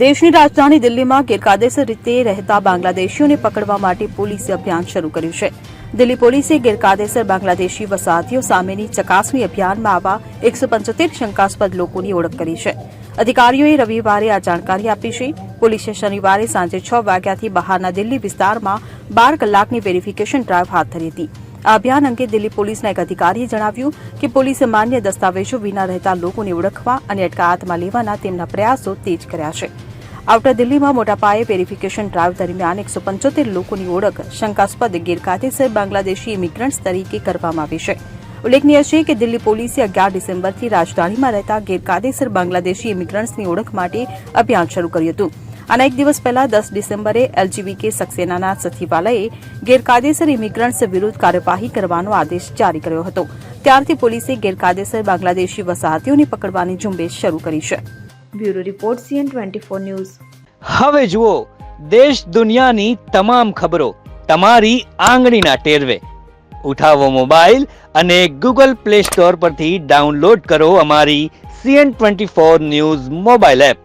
દેશની રાજધાની દિલ્હીમાં ગેરકાયદેસર રીતે રહેતા બાંગ્લાદેશીઓને પકડવા માટે પોલીસે અભિયાન શરૂ કર્યું છે। દિલ્હી પોલીસે ગેરકાયદેસર બાંગ્લાદેશી વસાહતીઓ સામેની ચકાસણી અભિયાનમાં આવા 175 શંકાસ્પદ લોકોની ઓળખ કરી છે। અધિકારીઓએ રવિવારે આ જાણકારી આપી છે। પોલીસે શનિવારે સાંજે 6 વાગ્યાથી બહારના દિલ્હી વિસ્તારમાં 12 કલાકની વેરિફિકેશન ડ્રાઇવ હાથ ધરી હતી। આ અભિયાન અંગે દિલ્હી પોલીસના એક અધિકારીએ જણાવ્યું કે પોલીસે માન્ય દસ્તાવેજો વિના રહેતા લોકોને ઓળખવા અને અટકાયતમાં લેવાના તેમના પ્રયાસો તેજ કર્યા છે। આઉટર દિલ્હીમાં મોટા પાયે વેરિફિકેશન ડ્રાઇવ દરમિયાન 175 લોકોની ઓળખ શંકાસ્પદ ગેરકાયદેસર બાંગ્લાદેશી ઇમિગ્રન્ટ્સ તરીકે કરવામાં આવી છે। ઉલ્લેખનીય છે કે દિલ્હી પોલીસે 11 ડિસેમ્બરથી રાજધાનીમાં રહેતા ગેરકાયદેસર બાંગ્લાદેશી ઇમિગ્રન્ટ્સની ઓળખ માટે અભિયાન શરૂ કર્યું હતું। આના એક દિવસ પહેલા 10 ડિસેમ્બરે એલજીબીકે સક્સેનાના સચિવાલયે ગેરકાયદેસર ઇમિગ્રન્ટ્સ વિરુદ્ધ કાર્યવાહી કરવાનો આદેશ જારી કર્યો હતો। ત્યારથી પોલીસે ગેરકાયદેસર બાંગ્લાદેશી વસાહતીઓને પકડવાની ઝુંબેશ શરૂ કરી છે। Bureau report CN24 news. હવે જુઓ દેશ દુનિયાની તમામ ખબરો તમારી આંગળીના ટેરવે। ઉઠાવો મોબાઈલ અને ગૂગલ પ્લે સ્ટોર પરથી ડાઉનલોડ કરો અમારી CN24 ન્યૂઝ મોબાઈલ એપ।